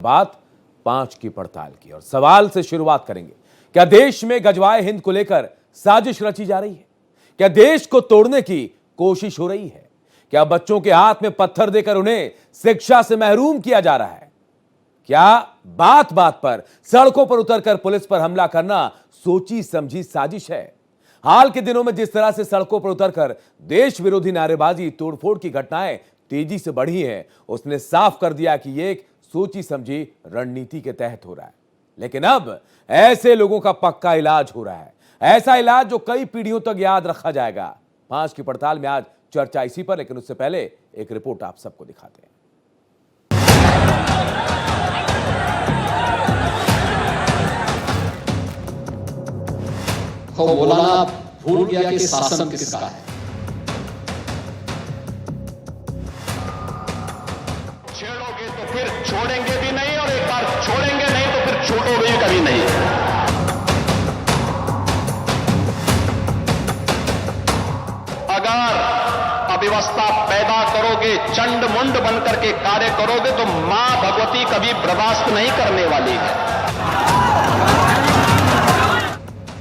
बात 5 की पड़ताल की और सवाल से शुरुआत करेंगे। क्या देश में गजवाए हिंद को लेकर साजिश रची जा रही है? क्या देश को तोड़ने की कोशिश हो रही है? क्या बच्चों के हाथ में पत्थर देकर उन्हें शिक्षा से महरूम किया जा रहा है? क्या बात बात पर सड़कों पर उतरकर पुलिस पर हमला करना सोची समझी साजिश है? हाल के दिनों में जिस तरह से सड़कों पर उतरकर देश विरोधी नारेबाजी, तोड़फोड़ की घटनाएं तेजी से बढ़ी हैं, उसने साफ कर दिया कि यह एक सोची समझी रणनीति के तहत हो रहा है। लेकिन अब ऐसे लोगों का पक्का इलाज हो रहा है, ऐसा इलाज जो कई पीढ़ियों तक याद रखा जाएगा। 5 की पड़ताल में आज चर्चा इसी पर, लेकिन उससे पहले एक रिपोर्ट आप सबको दिखाते हैं। तो मौलाना भूल गया कि शासन किसका है। छेड़ोगे तो फिर छोड़ेंगे भी नहीं, और एक बार छोड़ेंगे नहीं तो फिर छोड़ोगे भी कभी नहीं। अगर अव्यवस्था पैदा करोगे, चंड मुंड बनकर के कार्य करोगे, तो मां भगवती कभी बर्दाश्त नहीं करने वाली है।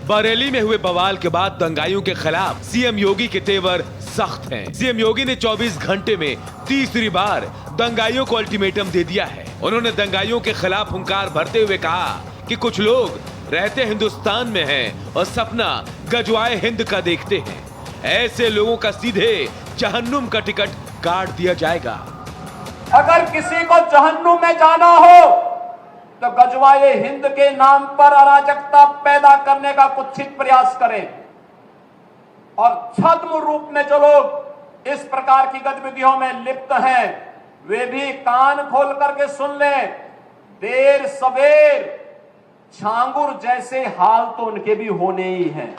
बरेली में हुए बवाल के बाद दंगाइयों के खिलाफ सीएम योगी के तेवर सख्त हैं। सीएम योगी ने 24 घंटे में तीसरी बार दंगाइयों को अल्टीमेटम दे दिया है। उन्होंने दंगाइयों के खिलाफ हुंकार भरते हुए कहा कि कुछ लोग रहते हिंदुस्तान में हैं और सपना गजवाए हिंद का देखते हैं। ऐसे लोगों का सीधे जहन्नुम का टिकट काट दिया जाएगा। अगर किसी को जहन्नुम में जाना हो तो गजवाए हिंद के नाम पर अराजकता पैदा करने का कुत्सित प्रयास करें, और छद्म रूप में जो लोग इस प्रकार की गतिविधियों में लिप्त हैं, वे भी कान खोल करके सुन लें। देर सवेर छांगुर जैसे हाल तो उनके भी होने ही हैं।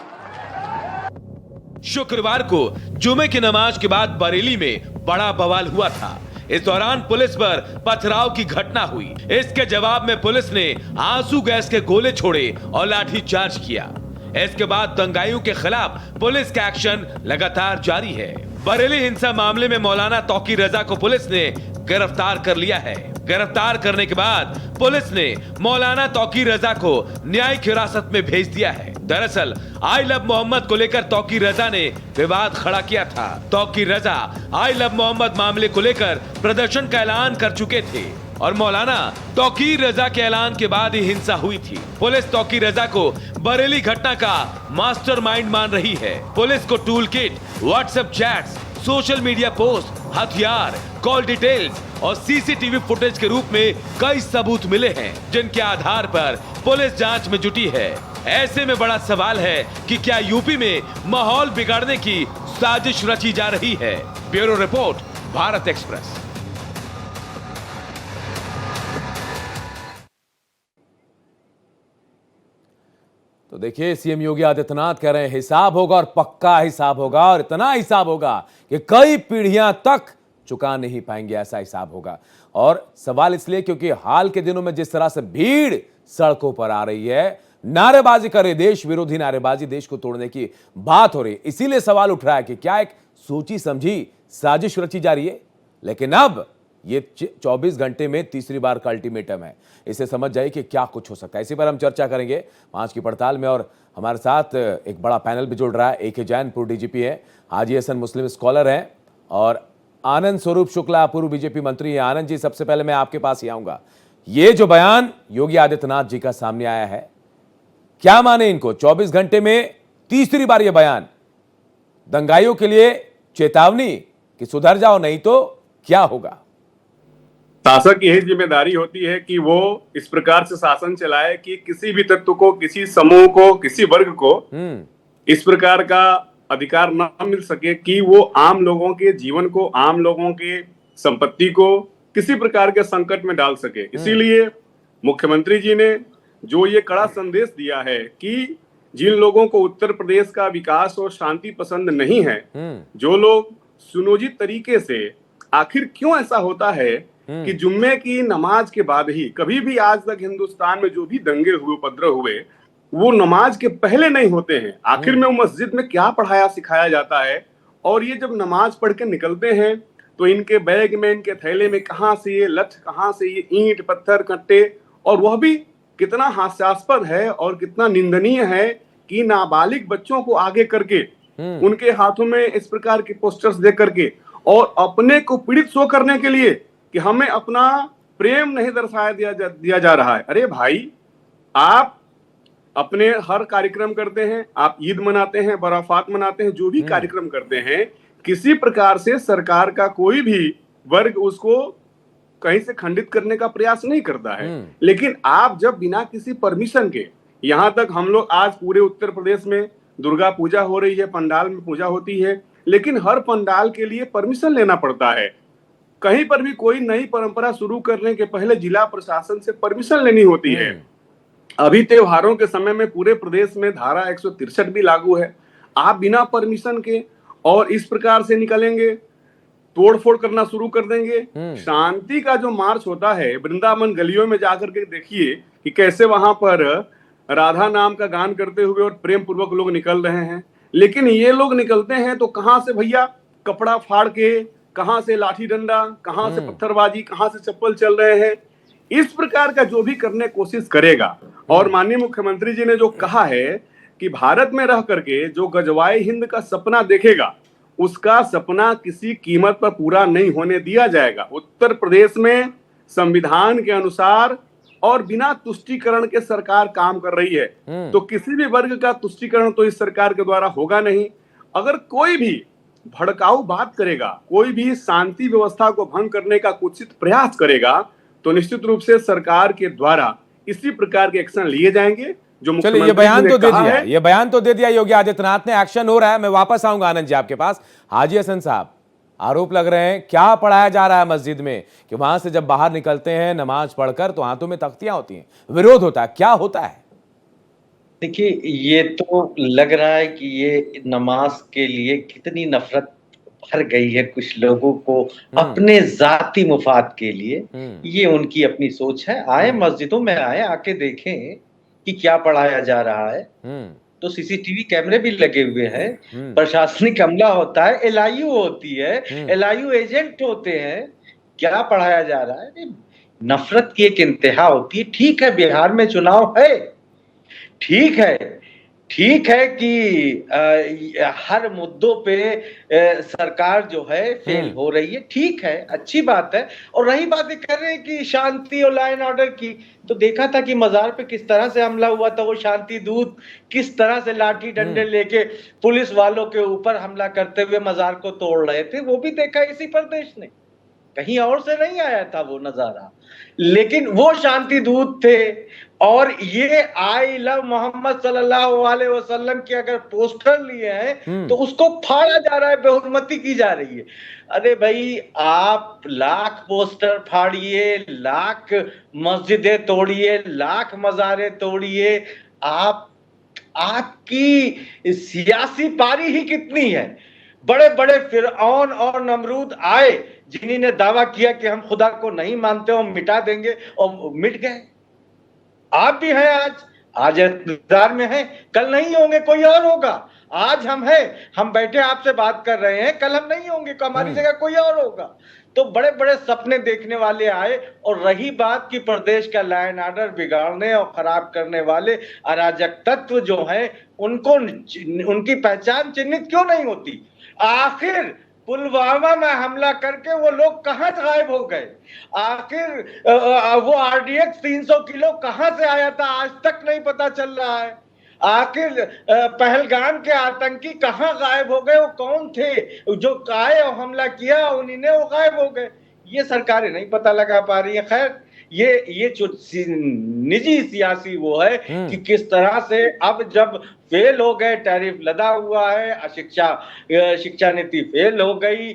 शुक्रवार को जुमे की नमाज के बाद बरेली में बड़ा बवाल हुआ था। इस दौरान पुलिस पर पथराव की घटना हुई। इसके जवाब में पुलिस ने आंसू गैस के गोले छोड़े और लाठीचार्ज किया। इसके बाद दंगाइयों के खिलाफ पुलिस का एक्शन लगातार जारी है। बरेली हिंसा मामले में मौलाना तौकीर रजा को पुलिस ने गिरफ्तार कर लिया है। गिरफ्तार करने के बाद पुलिस ने मौलाना तौकीर रजा को न्यायिक हिरासत में भेज दिया है। दरअसल आई लव मोहम्मद को लेकर तौकीर रजा ने विवाद खड़ा किया था। तौकीर रजा आई लव मोहम्मद मामले को लेकर प्रदर्शन का ऐलान कर चुके थे और मौलाना तौकीर रजा के ऐलान के बाद ही हिंसा हुई थी। पुलिस तौकीर रजा को बरेली घटना का मास्टरमाइंड मान रही है। पुलिस को tool kit, WhatsApp chats, social media post, हथियार, कॉल डिटेल्स और सीसीटीवी फुटेज के रूप में कई सबूत मिले हैं, जिनके आधार पर पुलिस जांच में जुटी है। ऐसे में बड़ा सवाल है कि क्या यूपी में माहौल बिगाड़ने की साजिश रची जा रही है। Bureau report, Bharat express. तो देखिए, सीएम योगी आदित्यनाथ कह रहे हैं हिसाब होगा और पक्का हिसाब होगा, और इतना हिसाब होगा कि कई पीढ़ियां तक चुका नहीं पाएंगे, ऐसा हिसाब होगा। और सवाल इसलिए क्योंकि हाल के दिनों में जिस तरह से भीड़ सड़कों पर आ रही है, नारेबाजी कर रही, देश विरोधी नारेबाजी, देश को तोड़ने की बात हो रही, इसीलिए सवाल उठ रहा है कि क्या एक सोची समझी साजिश रची जा रही है। लेकिन अब ये 24 घंटे में तीसरी बार का अल्टीमेटम है। इसे समझ जाइए कि क्या कुछ हो सकता है। इसी पर हम चर्चा करेंगे 5 की पड़ताल में, और हमारे साथ एक बड़ा पैनल भी जुड़ रहा है। AK जैन पूर्व डीजीपी है, हाजी हसन मुस्लिम स्कॉलर हैं, और आनंद स्वरूप शुक्ला पूर्व बीजेपी मंत्री हैं। आनंद जी, सबसे पहले मैं आपके पास ही आऊंगा। ये जो बयान योगी आदित्यनाथ जी का सामने आया है, क्या माने इनको? 24 घंटे में तीसरी बार यह बयान, दंगाइयों के लिए चेतावनी कि सुधर जाओ नहीं तो क्या होगा? शासक की यही जिम्मेदारी होती है कि वो इस प्रकार से शासन चलाए कि किसी भी तत्व को, किसी समूह को, किसी वर्ग को इस प्रकार का अधिकार न मिल सके कि वो आम लोगों के जीवन को, आम लोगों के संपत्ति को किसी प्रकार के संकट में डाल सके। इसीलिए मुख्यमंत्री जी ने जो ये कड़ा संदेश दिया है कि जिन लोगों को उत्तर प्रदेश का विकास और शांति पसंद नहीं है, जो लोग सुनियोजित तरीके से, आखिर क्यों ऐसा होता है कि जुम्मे की नमाज के बाद ही, कभी भी आज तक हिंदुस्तान में जो भी दंगे हुए, उपद्रव हुए, वो नमाज के पहले नहीं होते हैं। आखिर में वो मस्जिद में क्या पढ़ाया सिखाया जाता है, और ये जब नमाज पढ़ के निकलते हैं तो इनके बैग में, इनके थैले में कहाँ से ये लठ, कहाँ से ये ईंट पत्थर कट्टे, और वह भी कितना हास्यास्पद है और कितना निंदनीय है कि नाबालिग बच्चों को आगे करके उनके हाथों में इस प्रकार के पोस्टर्स दे करके, और अपने को पीड़ित शो करने के लिए कि हमें अपना प्रेम नहीं दर्शाया दिया जा रहा है। अरे भाई, आप अपने हर कार्यक्रम करते हैं, आप ईद मनाते हैं, बराफात मनाते हैं, जो भी कार्यक्रम करते हैं, किसी प्रकार से सरकार का कोई भी वर्ग उसको कहीं से खंडित करने का प्रयास नहीं करता है। लेकिन आप जब बिना किसी परमिशन के, यहां तक हम लोग आज पूरे उत्तर प्रदेश में दुर्गा पूजा हो रही है, पंडाल में पूजा होती है, लेकिन हर पंडाल के लिए परमिशन लेना पड़ता है। कहीं पर भी कोई नई परंपरा शुरू करने के पहले जिला प्रशासन से परमिशन लेनी होती है। अभी त्योहारों के समय में पूरे प्रदेश में धारा 163 भी लागू है। आप बिना परमिशन के और इस प्रकार से निकलेंगे, तोड़फोड़ करना शुरू कर देंगे। शांति का जो मार्च होता है, वृंदावन गलियों में जाकर के देखिए कि कैसे वहां पर राधा नाम का गान करते हुए और प्रेम पूर्वक लोग निकल रहे हैं। लेकिन ये लोग निकलते हैं तो कहां से भैया कपड़ा फाड़ के, कहां से लाठी डंडा, कहां से पत्थरबाजी, कहां से चप्पल चल रहे हैं। इस प्रकार का जो भी करने की कोशिश करेगा, और माननीय मुख्यमंत्री जी ने जो कहा है कि भारत में रह करके जो गजवाए हिंद का सपना देखेगा, उसका सपना किसी कीमत पर पूरा नहीं होने दिया जाएगा। उत्तर प्रदेश में संविधान के अनुसार और बिना तुष्टीकरण के सरकार काम कर रही है, तो किसी भी वर्ग का तुष्टीकरण तो इस सरकार के द्वारा होगा नहीं। अगर कोई भी भड़काऊ बात करेगा, कोई भी शांति व्यवस्था को भंग करने का कुत्सित प्रयास करेगा, तो निश्चित रूप से सरकार के द्वारा इसी प्रकार के एक्शन लिए जाएंगे। जो चलिए, ये बयान तो दे दिया, ये बयान तो दे दिया योगी आदित्यनाथ ने, एक्शन हो रहा है। मैं वापस आऊंगा आनंद जी आपके पास। हाजी हसन साहब, आरोप लग रहे हैं, क्या पढ़ाया जा रहा है मस्जिद में कि वहां से जब बाहर निकलते हैं नमाज पढ़कर तो हाथों में तख्तियां होती हैं, विरोध होता है, क्या होता है? देखिए, ये तो लग रहा है कि ये नमाज के लिए कितनी नफरत भर गई है कुछ लोगों को अपने जाती मुफाद के लिए। ये उनकी अपनी सोच है। आए मस्जिदों में आए, आके देखें कि क्या पढ़ाया जा रहा है। तो सीसीटीवी कैमरे भी लगे हुए हैं, प्रशासनिक अमला होता है, एलआईयू होती है, एलआईयू एजेंट होते हैं। क्या पढ़ाया जा रहा है? नफरत की एक इंतहा होती है। ठीक है, बिहार में चुनाव है, ठीक है कि हर मुद्दों पे सरकार जो है फेल हो रही है, ठीक है, अच्छी बात है। और रही बात ये कर रहे हैं कि शांति और लॉ एंड ऑर्डर की, तो देखा था कि मजार पे किस तरह से हमला हुआ था। वो शांति दूत किस तरह से लाठी डंडे लेके पुलिस वालों के ऊपर हमला करते हुए मजार को तोड़ रहे थे, वो भी देखा इसी प्रदेश ने, कहीं और से नहीं आया था वो नजारा। लेकिन वो शांति दूत थे। और ये आई लव मोहम्मद सल्लल्लाहु अलैहि वसल्लम के अगर पोस्टर लिए हैं तो उसको फाड़ा जा रहा है, बेहुरमती की जा रही है। अरे भाई, आप लाख पोस्टर फाड़िए, लाख मस्जिदें तोड़िए, लाख मज़ारें तोड़िए, आपकी सियासी पारी ही कितनी है। बड़े बड़े फिरऔन और नमरूद आए जिन्होंने दावा किया कि हम खुदा को नहीं मानते, हम मिटा देंगे, और मिट गए। आप भी हैं, आज इंतजार में हैं, कल नहीं होंगे, कोई और होगा। आज हम हैं, हम बैठे आपसे बात कर रहे हैं, कल हम नहीं होंगे, हमारी जगह कोई और होगा। तो बड़े बड़े सपने देखने वाले आए। और रही बात कि प्रदेश का लॉ एंड ऑर्डर बिगाड़ने और खराब करने वाले अराजक तत्व जो हैं, उनको उनकी पहचान चिन्हित क्यों नहीं होती? आखिर पुलवामा में हमला करके वो लोग कहां गायब हो गए? आखिर वो आरडीएक्स 300 किलो कहां से आया था, आज तक नहीं पता चल रहा है। आखिर पहलगाम के आतंकी कहां गायब हो गए? वो कौन थे जो आए और हमला किया, उन्हीं ने वो गायब हो गए। ये सरकारें नहीं पता लगा पा रही है। खैर, ये जो निजी सियासी वो है कि किस तरह से अब जब फेल हो गए, टैरिफ लदा हुआ है, शिक्षा नीति फेल हो गई,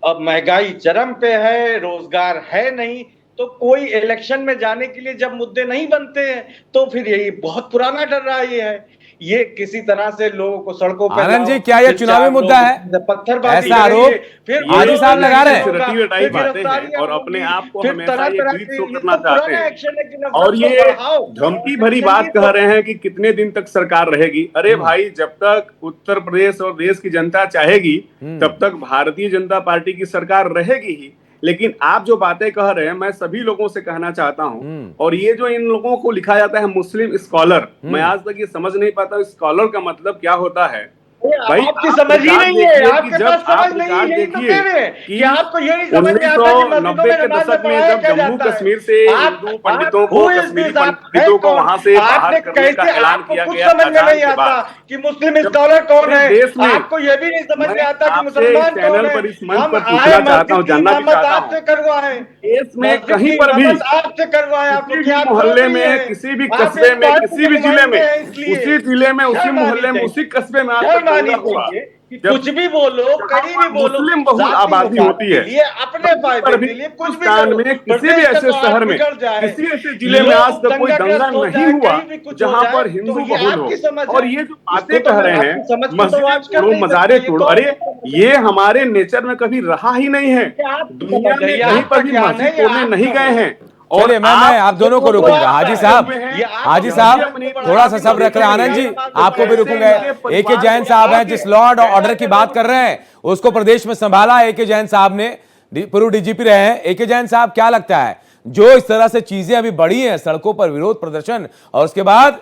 अब महंगाई चरम पे है, रोजगार है नहीं, तो कोई इलेक्शन में जाने के लिए जब मुद्दे नहीं बनते हैं तो फिर यही बहुत पुराना डर रहा ये है ये किसी तरह से लोगों को सड़कों पर आनंद जी, लाओ, क्या ये फिर चुनावी चार मुद्दा है? लोग पत्थरबाजी ऐसा आरोप करेंगे, फिर हाजी साहब लगा रहे हैं। रटी बातें हैं और अपने आप को हमेशा ये बीट शो करना चाहते हैं एक्शन है कि नफरत और को ये बढ़ाओ। धमकी भरी बात कह रहे हैं कि कितने दिन तक सरकार रहेगी। अरे भाई, जब तक उत्तर प्रदेश और देश की जनता चाहेगी तब तक भारतीय जनता पार्टी की सरकार रहेगी ही। लेकिन आप जो बातें कह रहे हैं, मैं सभी लोगों से कहना चाहता हूं, और ये जो इन लोगों को लिखा जाता है मुस्लिम स्कॉलर, मैं आज तक ये समझ नहीं पाता स्कॉलर का मतलब क्या होता है। भाई आपकी समझ ही नहीं है, आपके पास समझ नहीं है, यही तो कह रहे हैं कि आपको यही समझ में आता है कि मस्जिदों में नमाज दशक में पढ़ाया जब क्या जम्मू जाता है। कश्मीर से हिंदू पंडितों को, कश्मीरी पंडितों को वहां से बाहर करने का ऐलान किया गया, समझ में नहीं आता कि मुस्लिम स्कॉलर कौन है, देश में आपको यह भी नहीं समझ में आता कि आपसे मुसलमान कौन चैनल है। पर इस मंच हम पर आए पूछना चाहता हूँ, मस्जिद की जानना भी इमामत चाहता आपसे हूँ, करवाए, देश में मस्जिद कहीं की पर भी इमामत आपसे करवाए, आपको किसी क्या भी मोहल्ले नहीं में, है। किसी भी आप कस्बे एक में, पार्टी किसी के भी जिले नुमाइंदे में, हैं, इसलिए उसी जिले में, उसी शर्म आनी मोहल्ले में, चाहिए। उसी कस्बे में आज तक शर्म आनी दंगा हुआ चाहिए कि जब कुछ भी बोलो, कहीं भी बोलो, मुस्लिम बहुल जाति आबादी मुफाद होती के है, लिए, अपने फायदे पर भी के लिए कुछ भी हिंदुस्तान करो। में किसी भी प्रदेश का ऐसे तो आज शहर में, बिगड़ जाए, किसी ऐसे जिले में आज तक कोई दंगा दंगाग्रस्त हो नहीं जाए, हुआ कहीं भी कुछ हो जहां जाए, पर तो हिंदू ये बहुल हो। आपकी समझ और है। ये जो इसको बातें तो कह रहे हैं, आपकी समझ को तो मस्जिदें आज कर तोड़ो, नहीं मज़ारें सकते, ये तोड़ो, तो अरे आपकी समझ है। ये हमारे नेचर में कभी रहा ही नहीं है। ये आपकी दुनिया समझ है, में ये कहीं आपका पर भी ज्ञान मस्जिद है, ये तोड़ने नहीं आपका गए है। हैं। और चलिए, मैं आप दोनों को रोकूंगा। हाजी साहब, हाजी साहब थोड़ा सा सब रख रहे हैं। आनंद जी, आपको भी रुकूंगा। ए.के. जैन साहब हैं, जिस लॉर्ड और ऑर्डर की बात कर रहे हैं उसको प्रदेश में संभाला ए.के. जैन साहब ने, पूर्व डीजीपी रहे हैं। ए.के. जैन साहब, क्या लगता है जो इस तरह से चीजें अभी बढ़ी हैं, सड़कों पर विरोध प्रदर्शन, और उसके बाद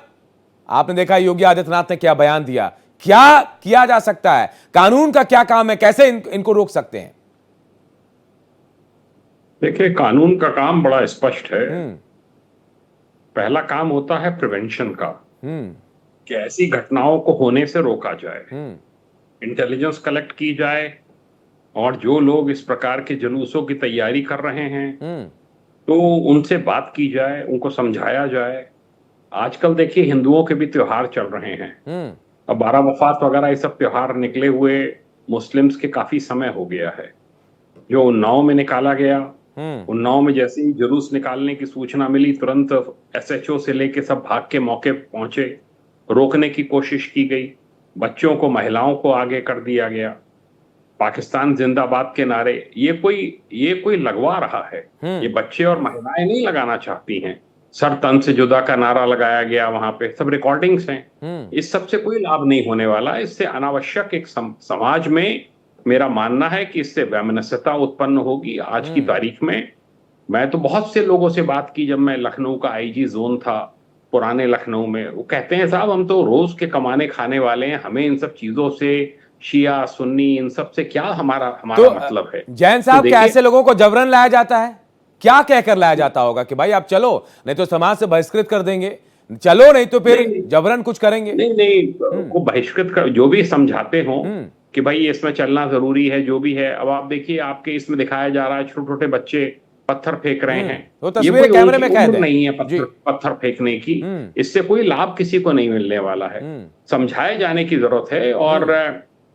आपने देखा योगी आदित्यनाथ ने क्या बयान दिया, क्या किया जा सकता है? कानून का क्या काम है, कैसे इनको रोक सकते हैं? देखिए, कानून का काम बड़ा स्पष्ट है। पहला काम होता है प्रिवेंशन का, कि ऐसी घटनाओं को होने से रोका जाए, इंटेलिजेंस कलेक्ट की जाए, और जो लोग इस प्रकार के जुलूसों की तैयारी कर रहे हैं तो उनसे बात की जाए, उनको समझाया जाए। आजकल देखिए, हिंदुओं के भी त्योहार चल रहे हैं। अब 12 वफात वगैरह ये सब त्योहार निकले हुए मुस्लिम्स के काफी समय हो गया है। जो उन्नाव में निकाला गया, उन्नाव में जैसे ही जुलूस निकालने की सूचना मिली, तुरंत एसएचओ से लेके सब भाग के मौके पहुंचे, रोकने की कोशिश की गई, बच्चों को, महिलाओं को आगे कर दिया गया, पाकिस्तान जिंदाबाद के नारे। ये कोई लगवा रहा है, ये बच्चे और महिलाएं नहीं लगाना चाहती हैं। सर तन से जुदा का नारा लगाया गया, वहां पे सब रिकॉर्डिंग्स हैं। इस सब से कोई लाभ नहीं होने वाला। इससे अनावश्यक एक समाज में, मेरा मानना है कि इससे वैमनस्यता उत्पन्न होगी। आज की तारीख में मैं तो बहुत से लोगों से बात की, जब मैं लखनऊ का आईजी जोन था, पुराने लखनऊ में, वो कहते हैं साहब हम तो रोज के कमाने खाने वाले हैं, हमें इन सब चीजों से, शिया सुन्नी इन सब से क्या हमारा तो मतलब है। जैन साहब, क्या ऐसे लोगों को जबरन लाया जाता है? क्या कहकर लाया जाता होगा कि भाई आप चलो, नहीं तो समाज से बहिष्कृत कर देंगे, चलो नहीं तो फिर जबरन कुछ करेंगे? नहीं, को बहिष्कृत कर, जो भी समझाते हो कि भाई इसमें चलना जरूरी है, जो भी है। अब आप देखिए, आपके इसमें दिखाया जा रहा है छोटे छोटे बच्चे पत्थर फेंक रहे हैं। वो तस्वीर कैमरे में कैद है। नहीं है पत्थर फेंकने की, इससे कोई लाभ किसी को नहीं मिलने वाला है। समझाए जाने की जरूरत है। और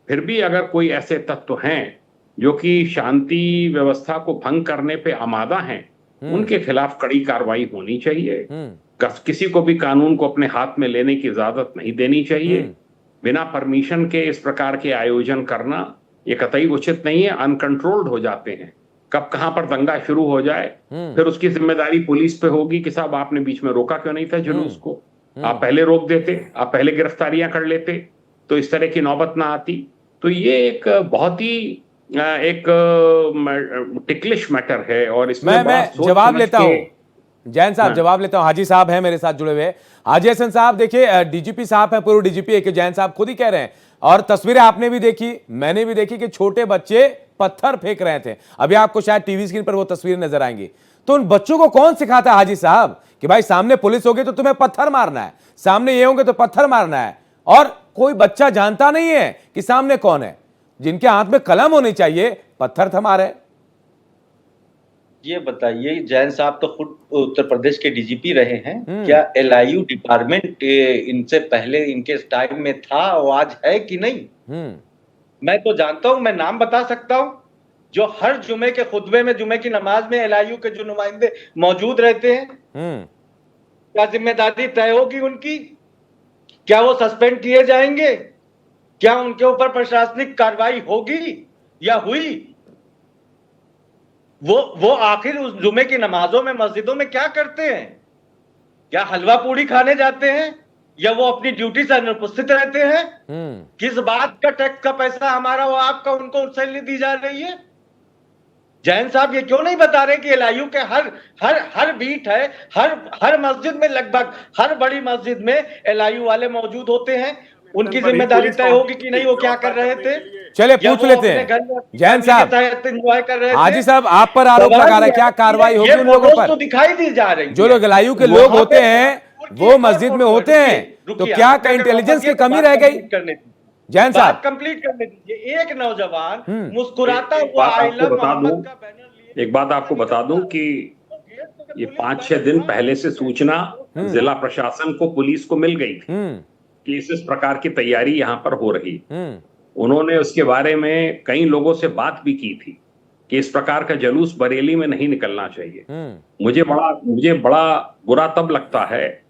फिर भी अगर कोई ऐसे तत्व हैं जो कि शांति व्यवस्था को भंग करने पे आमादा हैं, उनके खिलाफ कड़ी कार्रवाई होनी चाहिए। किसी को भी कानून को अपने हाथ में लेने की इजाजत नहीं देनी चाहिए। बिना परमिशन के इस प्रकार के आयोजन करना ये कतई उचित नहीं है। अनकंट्रोल्ड हो जाते हैं, कब कहां पर दंगा शुरू हो जाए, फिर उसकी जिम्मेदारी पुलिस पे होगी कि साहब आपने बीच में रोका क्यों नहीं था जुलूस को, आप पहले रोक देते, आप पहले गिरफ्तारियां कर लेते, तो इस तरह की नौबत ना आती। तो ये एक बहुत ही एक टिकलिश मैटर है। और इसमें मैं जवाब लेता हूं, जैन साहब जवाब लेता हूं। हाजी साहब हैं मेरे साथ जुड़े हुए। हाजी हसन साहब, देखिए डीजीपी साहब हैं, पूर्व डीजीपी ए.के. जैन साहब खुद ही कह रहे हैं, और तस्वीरें आपने भी देखी, मैंने भी देखी, कि छोटे बच्चे पत्थर फेंक रहे थे। अभी आपको शायद टीवी स्क्रीन पर वो तस्वीरें नजर आएंगी। तो उन बच्चों को कौन सिखाता है हाजी साहब कि भाई सामने पुलिस होगी तो तुम्हें पत्थर मारना है, सामने ये होंगे तो पत्थर मारना है? और कोई बच्चा जानता नहीं है कि सामने कौन है। जिनके हाथ में कलम होनी चाहिए, पत्थर थमा रहे। ये बताइए, जैन साहब तो खुद उत्तर प्रदेश के डीजीपी रहे हैं, क्या एलआईयू डिपार्टमेंट इनसे पहले इनके टाइम में था और आज है कि नहीं? मैं तो जानता हूं, मैं नाम बता सकता हूं, जो हर जुमे के खुतबे में, जुमे की नमाज में एलआईयू के जो नुमाइंदे मौजूद रहते हैं। क्या जिम्मेदारी तय होगी उनकी? क्या वो सस्पेंड किए जाएंगे? क्या उनके ऊपर प्रशासनिक कार्रवाई होगी या हुई? वो आखिर उस जुमे की नमाजों में, मस्जिदों में क्या करते हैं? क्या हलवा पूड़ी खाने जाते हैं या वो अपनी ड्यूटी से अनुपस्थित रहते हैं? किस बात का टैक्स का पैसा हमारा वो आपका उनको सैलरी दी जा रही है? जैन साहब ये क्यों नहीं बता रहे कि एलआईयू के हर बीट है, हर मस्जिद में, लगभग हर बड़ी मस्जिद में एलआईयू वाले मौजूद होते हैं? उनकी जिम्मेदारी तय होगी कि नहीं वो क्या कर रहे थे? चलिए पूछ लेते हैं जैन साहब, एंजॉय कर रहे थे। हाजी साहब आप पर आरोप लगा रहे हैं, क्या कार्रवाई होगी उन लोगों पर? तो दिखाई दी जा रही, जो लोग एलआईयू के लोग होते हैं वो मस्जिद में होते हैं, तो क्या इंटेलिजेंस की कमी रह गई? जैन साहब कंप्लीट करने दीजिए। एक नौजवान मुस्कुराता हुआ एक बात आपको बता दूं कि ये 5-6 दिन पहले से सूचना जिला प्रशासन को, पुलिस को मिल गई थी कि इस प्रकार की तैयारी यहाँ पर हो रही। उन्होंने उसके बारे में कई लोगों से बात भी की थी कि इस प्रकार का जुलूस बरेली में नहीं निकलना चाहिए। मुझे बड़ा बुरा तब लगता है,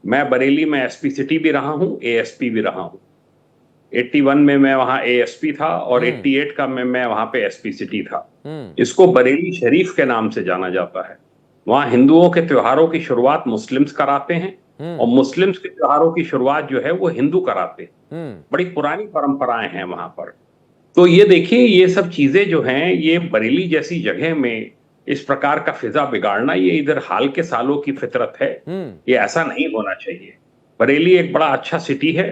मैं बरेली में एसपी सिटी भी रहा हूं, एएसपी भी रहा हूं। 81 में मैं वहां एएसपी था और 88 का मैं वहां पे एसपी सिटी था। इसको बरेली शरीफ के नाम से जाना जाता है। वहां हिंदुओं के त्योहारों की शुरुआत मुस्लिम्स कराते हैं और मुस्लिम्स के त्योहारों की शुरुआत जो है वो हिंदू कराते हैं। बड़ी पुरानी परंपराएं हैं वहां पर। तो ये देखिए, ये सब चीजें जो हैं, ये बरेली जैसी जगह में इस प्रकार का फिजा बिगाड़ना, ये इधर हाल के सालों की फितरत है। ये ऐसा नहीं होना चाहिए। बरेली एक बड़ा अच्छा सिटी है,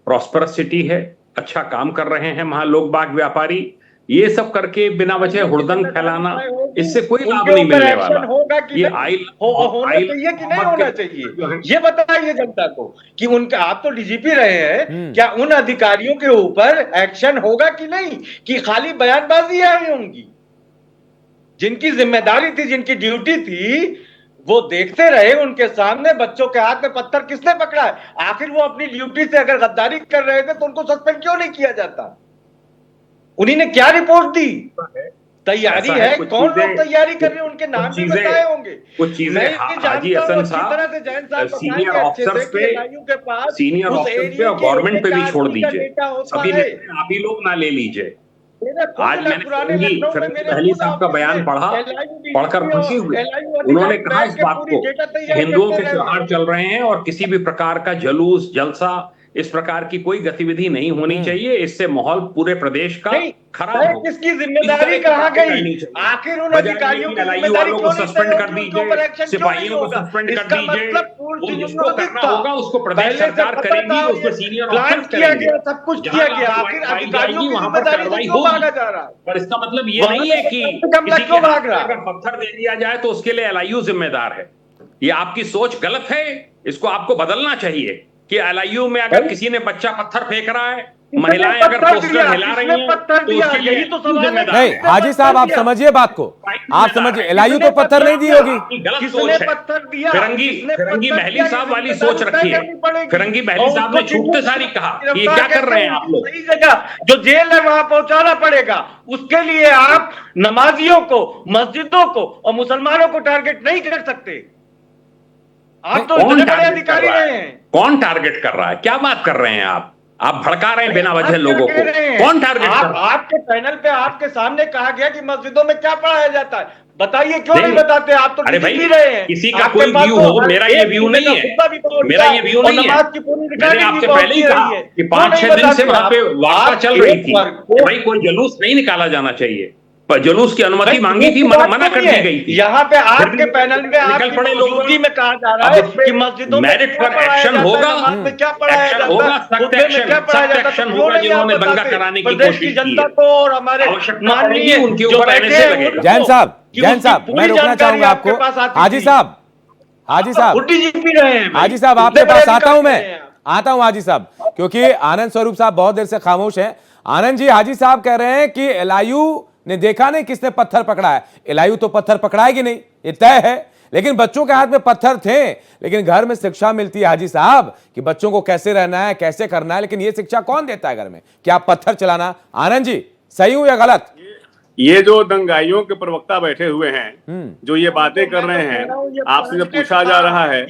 प्रॉस्परस सिटी है, अच्छा काम कर रहे हैं वहां लोग बाग व्यापारी। ये सब करके बिना वजह हुड़दंग फैलाना, इससे कोई लाभ नहीं मिलने वाला। ये होना चाहिए कि नहीं होना चाहिए, ये बताइए जनता को कि उनका, आप तो डीजीपी रहे हैं, क्या उन अधिकारियों के ऊपर एक्शन होगा कि नहीं, कि खाली बयानबाजी आई होंगी? जिनकी जिम्मेदारी थी, जिनकी ड्यूटी थी, वो देखते रहे उनके सामने बच्चों के हाथ में पत्थर किसने पकड़ा है? आखिर वो अपनी ड्यूटी से अगर गद्दारी कर रहे थे तो उनको सस्पेंड क्यों नहीं किया जाता? उन्हीं ने क्या रिपोर्ट दी? तैयारी है, कौन लोग तैयारी कर रहे हैं, उनके नाम भी बताए होंगे। कुछ चीजें हाजी हसन साहब सीनियर ऑफिसर्स पे और गवर्नमेंट पे भी छोड़ दीजिए, सभी आप ही लोग ना ले लीजिए। आज मैंने पहली साहब का बयान पढ़कर खुशी हुई। उन्होंने कहा इस बात को, हिंदुओं के त्योहार चल रहे हैं और किसी भी प्रकार का जुलूस, जलसा, इस प्रकार की कोई गतिविधि नहीं होनी चाहिए। इससे माहौल पूरे प्रदेश का खराब हो। किसकी जिम्मेदारी कहाँ गई? आखिर उन अधिकारियों की जिम्मेदारी को सस्पेंड कर दीजिए, सिपाहियों को सस्पेंड कर दीजिए। जिसको करना होगा उसको प्रदेश सरकार करेगी, उसको सीनियर ऑफिसर करेंगे, सब कुछ किया गया। आखिर अधिकारियों की वहां पर कार्रवाई होगी। पर इसका मतलब ये नहीं है कि अगर पत्थर दे दिया जाए तो उसके लिए एलआईयू जिम्मेदार है। ये आपकी सोच गलत है, इसको आपको बदलना चाहिए कि एलआईयू में अगर किसी ने बच्चा पत्थर फेंक रहा है, महिलाएं अगर पोस्टर हिला रही हैं, तो उसके लिए जिम्मेदार नहीं। हाजी साहब आप समझिए बात को, आप समझिए, एलआईयू तो पत्थर नहीं दी होगी। गलत सोच है। फिरंगी महली साहब वाली सोच रखी है। फिरंगी महली साहब ने छूटते सारी कहा कि क्या कर रहे हैं आप लोग? सही जगह जो जेल है वहां पहुंचाना पड़ेगा। उसके लिए आप नमाजियों को, मस्जिदों को और मुसलमानों को टारगेट नहीं कर सकते। आप तो इतने बड़े अधिकारी रहे हैं। कौन टारगेट कर रहा है? क्या बात कर रहे हैं आप? आप भड़का रहे हैं बिना वजह लोगों को। कौन टारगेट कर रहा है? आपके पैनल पे आपके सामने कहा गया कि मस्जिदों में क्या पढ़ाया जाता है, बताइए क्यों नहीं बताते? आप तो अरे भाई, रहे हैं। किसी का कोई व्यू हो, मेरा ये व्यू नहीं है, मेरा ये व्यू नहीं है। मैंने आपसे पहले ही कहा कि 5-6 दिन से वहां पे वार्ता चल रही थी, भाई कोई जुलूस नहीं निकाला जाना चाहिए, पर जुलूस की अनुमति मांगी थी, मना कर दी गई थी। यहाँ पे आपके पैनल में निकल पड़े लोगों में कहा जा रहा है कि मस्जिदों में मेरिट पर एक्शन होगा, क्या पढ़ाया जाता है, सख्त एक्शन होगा जिन्होंने दंगा कराने की कोशिश की जनता को और हमारे माननीय उनके ऊपर ऐसे लगेगा। जैन साहब मैं रोकना चाहूंगा आपको। हाजी साहब हाजी साहब आपके पास आता हूं, मैं आता हूं हाजी साहब, क्योंकि आनंद स्वरूप साहब बहुत देर से खामोश हैं। आनंद जी, हाजी साहब कह रहे हैं कि एलआईयू ने देखा नहीं किसने पत्थर पकड़ा है। एलआईयू तो पत्थर पकड़ाएगी नहीं, ये तय है, लेकिन बच्चों के हाथ में पत्थर थे। लेकिन घर में शिक्षा मिलती है हाजी साहब कि बच्चों को कैसे रहना है, कैसे करना है, लेकिन ये शिक्षा कौन देता है घर में? क्या पत्थर चलाना? आनंद जी, सही हूं या गलत? ये जो दंगाइयों के प्रवक्ता बैठे हुए हैं, जो ये बातें कर रहे हैं, आपसे जब पूछा जा रहा है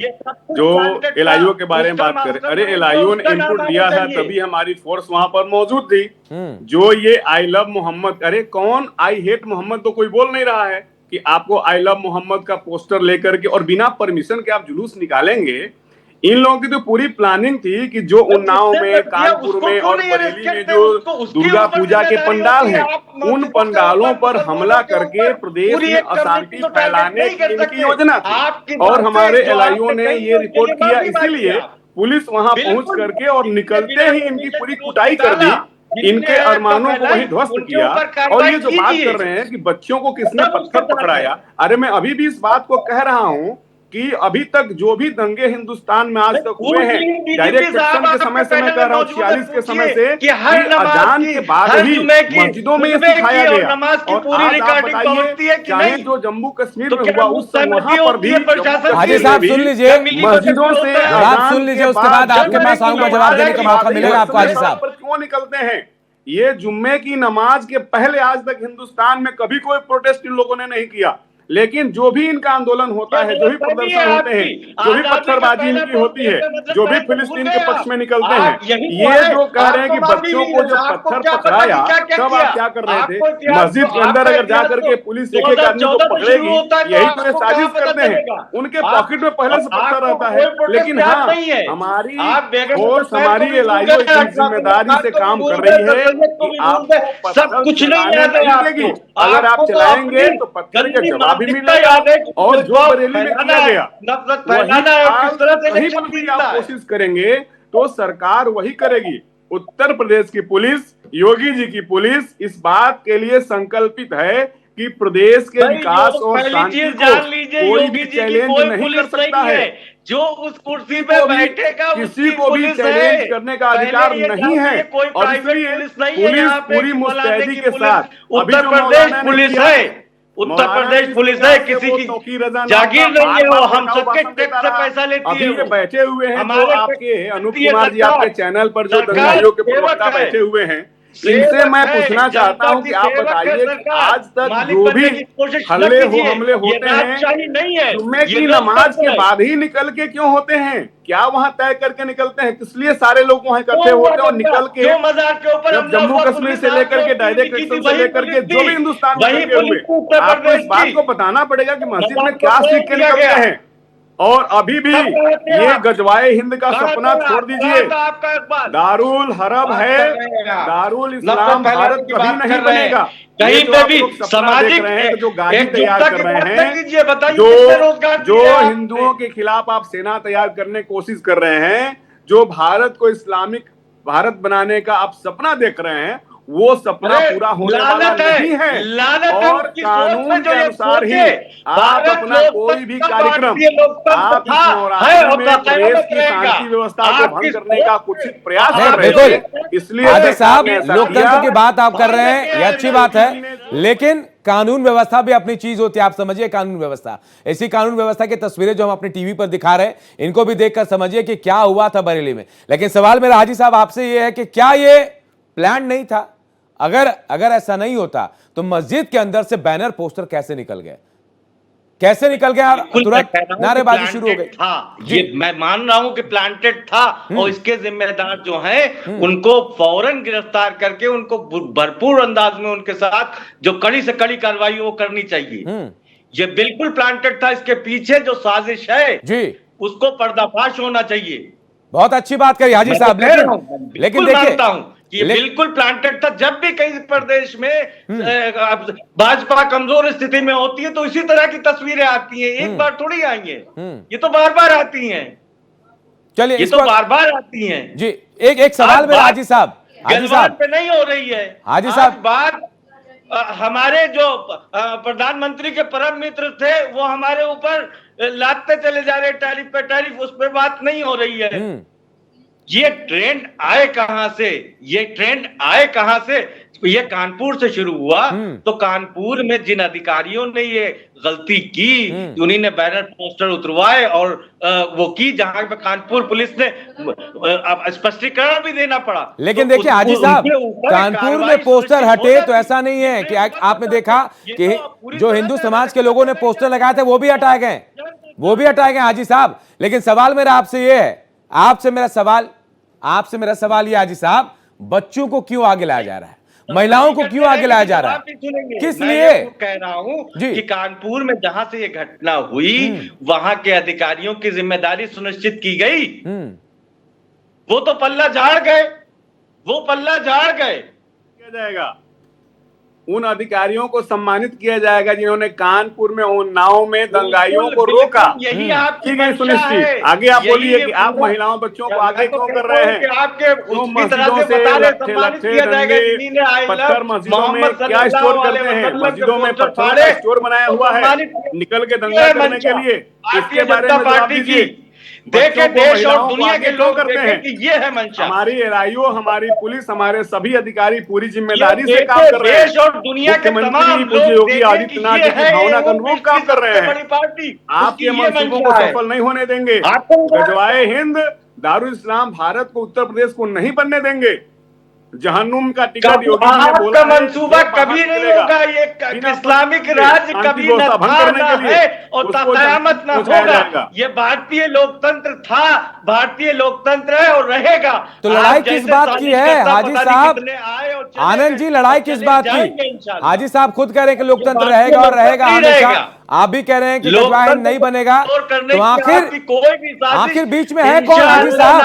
जो एलआईओ के बारे में बात करें, अरे एलआईओ ने इनपुट दिया था तभी हमारी फोर्स वहां पर मौजूद थी। जो ये आई लव मोहम्मद, अरे कौन आई हेट मोहम्मद तो कोई बोल नहीं रहा है कि आपको आई लव मोहम्मद का पोस्टर लेकर के और बिना परमिशन के आप जुलूस निकालेंगे। इन लोगों की तो पूरी प्लानिंग थी कि जो उन्नाव में, कानपुर में और बरेली में जो दुर्गा पूजा के पंडाल हैं, उन पंडालों पर हमला करके प्रदेश में अशांति फैलाने की इनकी योजना थी। और हमारे एलआईओ ने ये रिपोर्ट किया, इसीलिए पुलिस वहां पहुंच करके और निकलते ही इनकी पूरी कुटाई कर दी, इनके अरमानों को वही ध्वस्त किया। और ये जो बात कर रहे हैं कि बच्चों को किसने पत्थर पकड़ाया, अरे मैं अभी भी इस बात को कह रहा हूं कि अभी तक जो भी दंगे हिंदुस्तान में आज तक हुए हैं, डायरेक्ट एक्शन के समय से मैं कह रहा हूँ 46 के समय से, कि अजान के बाद ही मस्जिदों में ये सिखाया गया। और आज आप बताइए, चाहे जो जम्मू कश्मीर में हुआ उस वहां पर भी हाजी साहब सुन लीजिए, मस्जिदों से आप सुन लीजिए, उसके बाद आपके पास आऊंगा, जवाब देने का मौका मिलेगा आपको। हाजी साहब क्यों निकलते हैं? ये जुम्मे की नमाज के पहले आज तक हिंदुस्तान में कभी कोई प्रोटेस्ट इन लोगों ने नहीं किया, लेकिन जो भी इनका आंदोलन होता है, जो भी प्रदर्शन होते हैं, जो भी पत्थरबाजी इनकी होती है, जो भी फिलिस्तीन के पक्ष में निकलते हैं, ये जो कह रहे हैं कि बच्चों को जो पत्थर पकड़ाया, तब आप क्या कर रहे थे? मस्जिद के अंदर अगर जाकर के पुलिस एक एक आदमी को पकड़ेगी, यही तो ये साजिश करते हैं। उनके पॉकेट में पहले से पत्थर रहता है। लेकिन हाँ, हमारी फोर्स, हमारी एलआईओ इतनी जिम्मेदारी से काम कर रही है कि आपको सब कुछ नहीं देगी। अगर आप चलाएंगे तो पत्थर के जवाब भी मिलेगा। और जो बरेली में किया गया वही आप कोशिश करेंगे तो सरकार वही करेगी। उत्तर प्रदेश की पुलिस, योगी जी की पुलिस इस बात के लिए संकल्पित है कि प्रदेश के विकास और शांति को कोई भी चैलेंज नहीं कर सकता है। जो उस कुर्सी पे बैठेगा किसी को भी चैलेंज करने का अधिकार नहीं है। और इसलिए पुलिस पूरी मुस्तैदी के साथ, उत्तर प्रदेश पुलिस है, उत्तर प्रदेश पुलिस है, किसी की जागीर नहीं है, वो हम सबके टैक्स से पैसा लेती है। अभी बैठे हुए हैं जो आपके अनूप कुमार जी आपके चैनल पर जो दंगाइयों के प्रवक्ता बैठे हुए हैं, इनसे मैं पूछना चाहता हूं कि आप बताइए कि आज तक जो भी हमले होते हैं, जुम्मे की नमाज के बाद ही निकल के क्यों होते हैं? क्या वहां तय करके निकलते हैं? किस लिए सारे लोग वहां इकट्ठे होते हैं और निकल के जब जम्मू कश्मीर से लेकर के डायरेक्ट एक्शन से लेकर के जो भी हिंदुस्तान में लगे हुए, आपको इस बात को बताना पड़ेगा कि मस्जिद में क्या सीख के निकलते हैं। और अभी भी ये गजवाए हिंद का सपना छोड़ दीजिए, दारुल हरब है, दारुल इस्लाम भारत कभी नहीं बनेगा। कहीं पे भी सामाजिक जो गाड़ी तैयार कर रहे हैं, जो हिंदुओं के खिलाफ आप सेना तैयार करने की कोशिश कर रहे हैं, जो भारत को इस्लामिक भारत बनाने का आप सपना देख रहे हैं, वो सपना पूरा होने वाला नहीं है। और कानून के अनुसार ही आप अपना कोई भी कार्यक्रम, आप इस नवरात्रि में प्रदेश की शांति व्यवस्था को भंग करने का कुछ प्रयास कर रहे हैं। इसलिए हाजी साहब, लोकतंत्र की बात आप कर रहे हैं, ये अच्छी बात है, लेकिन कानून व्यवस्था भी अपनी चीज होती है। आप समझिए कानून व्यवस्था, ऐसी कानून व्यवस्था की तस्वीरें जो हम अपनी टीवी पर दिखा रहे हैं, इनको भी देखकर समझिए कि क्या हुआ था बरेली में। लेकिन सवाल मेरा हाजी साहब आपसे ये है कि क्या ये प्लान नहीं था? अगर ऐसा नहीं होता तो मस्जिद के अंदर से बैनर पोस्टर कैसे निकल गए? कैसे निकल गया? तुरंत नारेबाजी शुरू हो गई। ये मैं मान रहा हूं कि प्लांटेड था और इसके जिम्मेदार जो हैं उनको फौरन गिरफ्तार करके उनको भरपूर अंदाज में उनके साथ जो कड़ी से कड़ी कार्रवाई वो करनी चाहिए। ये बिल्कुल प्लांटेड था। इसके पीछे जो साजिश है जी उसको पर्दाफाश होना चाहिए। बहुत अच्छी बात कही हाजी साहब, लेकिन देखिए ये बिल्कुल प्लांटेड था। जब भी कई प्रदेश में भाजपा कमजोर स्थिति में होती है तो इसी तरह की तस्वीरें आती हैं। एक बार थोड़ी आई हैं, ये तो बार बार आती हैं। चलिए, ये तो बार बार आती हैं जी। एक सवाल मेरा हाजी साहब पे नहीं हो रही है हाजी साहब। बात हमारे जो प्रधानमंत्री के परम मित्र थे वो हमारे ऊपर लादते चले जा रहे टैरिफ पे टैरिफ, उस पर बात नहीं हो रही है। ये ट्रेंड आए कहां से? ये ट्रेंड आए कहां से? ये कानपुर से शुरू हुआ, तो कानपुर में जिन अधिकारियों ने ये गलती की, उन्हीं ने बैनर पोस्टर उतरवाए और वो की, जहां पे कानपुर पुलिस ने स्पष्टीकरण भी देना पड़ा। लेकिन तो देखिए हाजी साहब, कानपुर में पोस्टर हटे तो ऐसा नहीं है कि आपने देखा कि जो हिंदू समाज के लोगों ने पोस्टर लगाए थे वो भी हटाए गए, हाजी साहब। लेकिन सवाल मेरा आपसे ये है, आपसे मेरा सवाल ये हाजी साहब, बच्चों को क्यों आगे लाया जा रहा है, महिलाओं को क्यों आगे लाया जा रहा है, किस लिए? कह रहा हूं कि कानपुर में जहां से ये घटना हुई, वहां के अधिकारियों की जिम्मेदारी सुनिश्चित की गई। वो तो पल्ला झाड़ गए, किया जाएगा, उन अधिकारियों को सम्मानित किया जाएगा जिन्होंने कानपुर में उन्नाव में दंगाइयों को रोका। यही आपकी सुनिश्चित। आगे आप बोलिए कि आप महिलाओं बच्चों को आगे क्यों कर रहे हैं? आपके मस्जिदों से पत्थर मस्जिदों में क्या स्टोर करते हैं? मस्जिदों में पत्थर का स्टोर बनाया हुआ है निकल के दंगा करने के लिए। इसके बारे में जवाब दीजिए। देखे देश और दुनिया के लोग करते हैं कि ये है मंशा। हमारी एआईओ, हमारी पुलिस, हमारे सभी अधिकारी पूरी जिम्मेदारी से काम कर रहे हैं। देश और दुनिया के तमाम लोग योगी आदित्यनाथ जी की भावना के अनुरूप काम कर रहे हैं। आपके मंसूबों को सफल नहीं होने देंगे। गजवाए हिंद, दारुल इस्लाम भारत को, उत्तर प्रदेश को नहीं बनने देंगे। जहन्नुम का टिकट योगी जी ने बोला, मंसूबा कभी नहीं होगा। ये इस्लामिक राज्य कभी न था, न है और कयामत न होगा। ये भारतीय लोकतंत्र था, भारतीय लोकतंत्र है और रहेगा। तो लड़ाई किस बात की है हाजी साहब? आनंद जी, लड़ाई किस बात की? हाजी साहब खुद कह रहे हैं कि लोकतंत्र रहेगा और रहेगा हमेशा, आप भी कह रहे हैं कि गजवाहिंद नहीं बनेगा, तो आखिर बीच में है कौन हाजी साहब?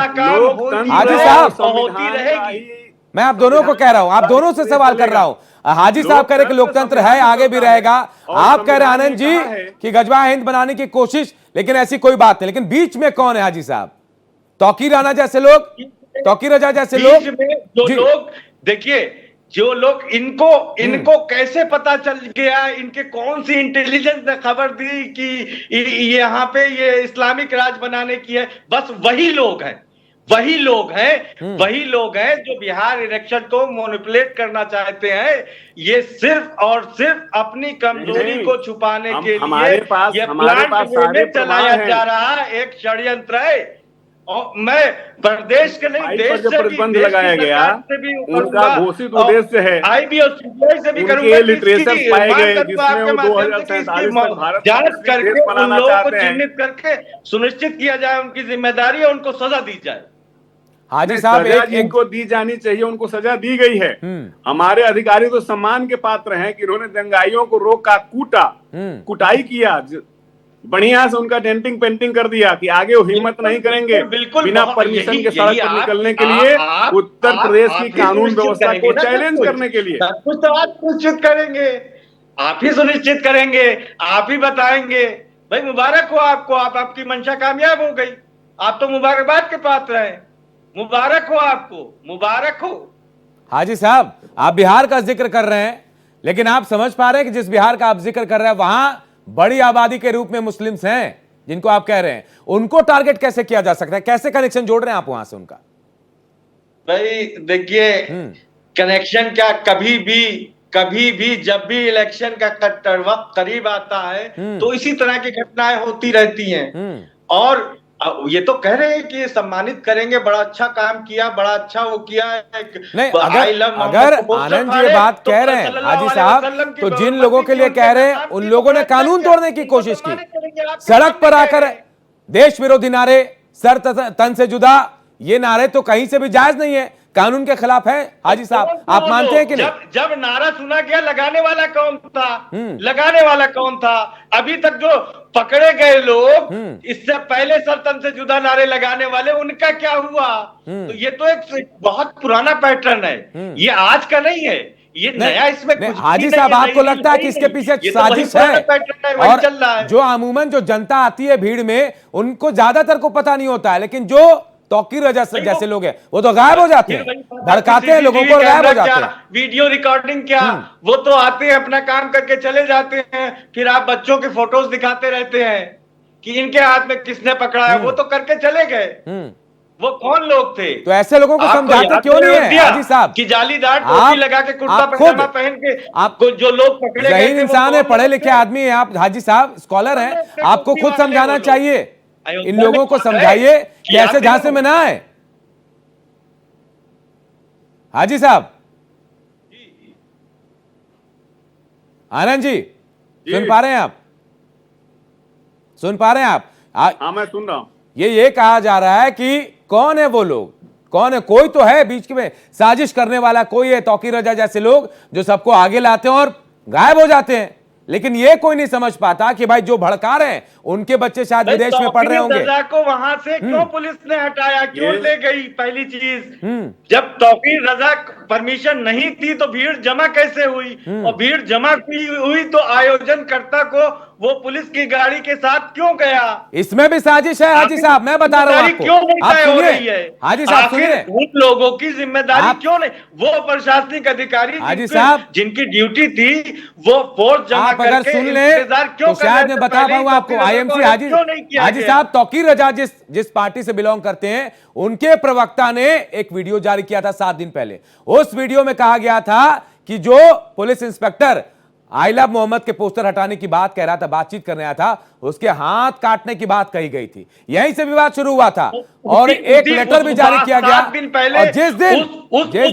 हाजी साहब, होती रहेगी। मैं आप दोनों को कह रहा हूं, आप दोनों से सवाल कर रहा हूं। हाजी साहब कह रहे कि लोकतंत्र है, आगे भी रहेगा। आप कह रहे हैं आनंद जी कि गजवा हिंद बनाने की कोशिश, लेकिन ऐसी कोई बात नहीं। लेकिन बीच में कौन है हाजी साहब? तौकीर राणा जैसे लोग, तौकीर रजा जैसे लोग, जो लोग, देखिए जो लोग, इनको कैसे पता चल गया, इनके कौन सी इंटेलिजेंस ने खबर दी कि यहाँ पे ये इस्लामिक राज बनाने की है? बस वही लोग हैं जो बिहार इलेक्शन को मैनिपुलेट करना चाहते हैं। ये सिर्फ और सिर्फ अपनी कमजोरी को छुपाने के लिए ये प्लांट में चलाया जा रहा एक षड्यंत्र है। और मैं प्रदेश के नहीं, देश से प्रतिबंध लगाया गया, उनका घोषित उद्देश्य है आईबी और सीबीआई से भी करूंगा लिटरेचर पाए गए जिसमें वो 2047 तक भारत जांच करके उन लोगों को चिन्हित करके सुनिश्चित किया जाए, उनकी जिम्मेदारी और उनको सजा दी जाए। हाजी साहब, इनको दी जानी चाहिए, उनको सजा दी गई है। हमारे अधिकारी तो सम्मान के पात्र हैं कि उन्होंने दंगाइयों को रोका, कूटा, कुटाई किया, बढ़िया से उनका डेंटिंग पेंटिंग कर दिया कि आगे वो हिम्मत नहीं करेंगे बिना परमिशन के सड़क पर निकलने के लिए, उत्तर प्रदेश की कानून व्यवस्था को चैलेंज करने के लिए। कुछ तो आप सुनिश्चित करेंगे, आप ही सुनिश्चित करेंगे, आप ही बताएंगे। भाई मुबारक हो आपको, आपकी मंशा कामयाब हो गई, आप तो मुबारकबाद के पात्र हैं। मुबारक हो आपको, मुबारक हो। हाजी साहब, आप बिहार का जिक्र कर रहे हैं, लेकिन आप समझ पा रहे हैं कि जिस बिहार का आप जिक्र कर रहे हैं वहां बड़ी आबादी के रूप में मुस्लिम्स हैं, जिनको आप कह रहे हैं, उनको टारगेट कैसे किया जा सकता है? कैसे कनेक्शन जोड़ रहे हैं आप वहां से उनका? भाई देखिए, कनेक्शन क्या, कभी भी जब भी इलेक्शन का कट्टर वक्त करीब आता है तो इसी तरह की घटनाएं होती रहती हैं। और ये तो कह रहे हैं कि सम्मानित करेंगे, बड़ा अच्छा काम किया, बड़ा अच्छा वो किया। नहीं, अगर आनंद जी ये बात कह रहे हैं हाजी साहब, तो जिन लोगों के लिए कह रहे हैं उन लोगों ने कानून तोड़ने की कोशिश की, सड़क पर आकर देश विरोधी नारे, सर तन से जुदा, ये नारे तो कहीं से भी जायज नहीं है, कानून के खिलाफ है। हाजी साहब, आप मानते हैं कि नहीं? जब नारा सुना गया, लगाने वाला कौन था? लगाने वाला कौन था? अभी तक जो पकड़े गए लोग, इससे पहले सर तन से जुदा नारे लगाने वाले, उनका क्या हुआ? तो ये तो एक बहुत पुराना पैटर्न है, ये आज का नहीं है, ये नया इसमें कुछ हाजी साहब, आपको लगता है कि इसके पीछे साजिश है? और जो अमूमन जो जनता आती है भीड़ में, उनको ज्यादातर को पता नहीं होता है, लेकिन जो तौकीर रजा जैसे लोग हैं वो तो गायब हो जाते हैं, भड़काते हैं लोगों को, गायब हो जाते हैं। वीडियो रिकॉर्डिंग क्या, वो तो आते हैं, अपना काम करके चले जाते हैं, फिर आप बच्चों की फोटोज दिखाते रहते हैं कि इनके हाथ में किसने पकड़ा है, वो तो करके चले गए, वो कौन लोग थे? तो ऐसे लोगों को आपको समझाते याद क्यों नहीं है दिया हाजी साहब कि जालीदार टोपी लगा के कुर्ता आप पैजामा पहन के आपको जो लोग पकड़े गए जहीन थे, वो इंसान है, कौन पढ़े लोग लिखे थे? आदमी है आप हाजी साहब, स्कॉलर हैं, आपको खुद समझाना चाहिए। इन अयोध्या लोगों को में समझाइए कि कि ऐसे आप झांसे में ना आए। हाजी साहब, आनंद जी सुन पा रहे हैं आप? सुन पा रहे हैं आप? हाँ मैं सुन रहा हूं। ये कहा जा रहा है कि कौन है वो लोग, कौन है? कोई तो है बीच में साजिश करने वाला, कोई है तौकीर रजा जैसे लोग जो सबको आगे लाते हैं और गायब हो जाते हैं। लेकिन ये कोई नहीं समझ पाता कि भाई जो भड़का रहे हैं उनके बच्चे शायद विदेश में पढ़ रहे होंगे। रजा को वहां से क्यों पुलिस ने हटाया, क्यों ले गई? पहली चीज, जब तौकीर रजा परमिशन नहीं थी तो भीड़ जमा कैसे हुई? और भीड़ जमा हुई तो आयोजनकर्ता को वो पुलिस की गाड़ी के साथ क्यों गया? इसमें भी साजिश है हाजी साहब, मैं बता रहा हूं आपको। क्यों नहीं आप तय हो रही सुनिए है? हाजी साहब, सुनिए उन लोगों की जिम्मेदारी क्यों नहीं? वो प्रशासनिक अधिकारी हाजी साहब जिनकी ड्यूटी थी वो फोर्स जमा आप अगर सुन ले तो शायद मैं बता पाऊंगा आपको। आईएमसी हाजी साहब, तौकीर रजा जिस पार्टी से बिलोंग करते हैं उनके प्रवक्ता ने एक वीडियो जारी किया था 7 दिन पहले। उस वीडियो में कहा गया था कि जो पुलिस इंस्पेक्टर आइला मोहम्मद के पोस्टर हटाने की बात कह रहा था, बातचीत करने आया था, उसके हाथ काटने की बात कही गई थी। यहीं से विवाद शुरू हुआ था और एक लेटर भी जारी किया गया। और जिस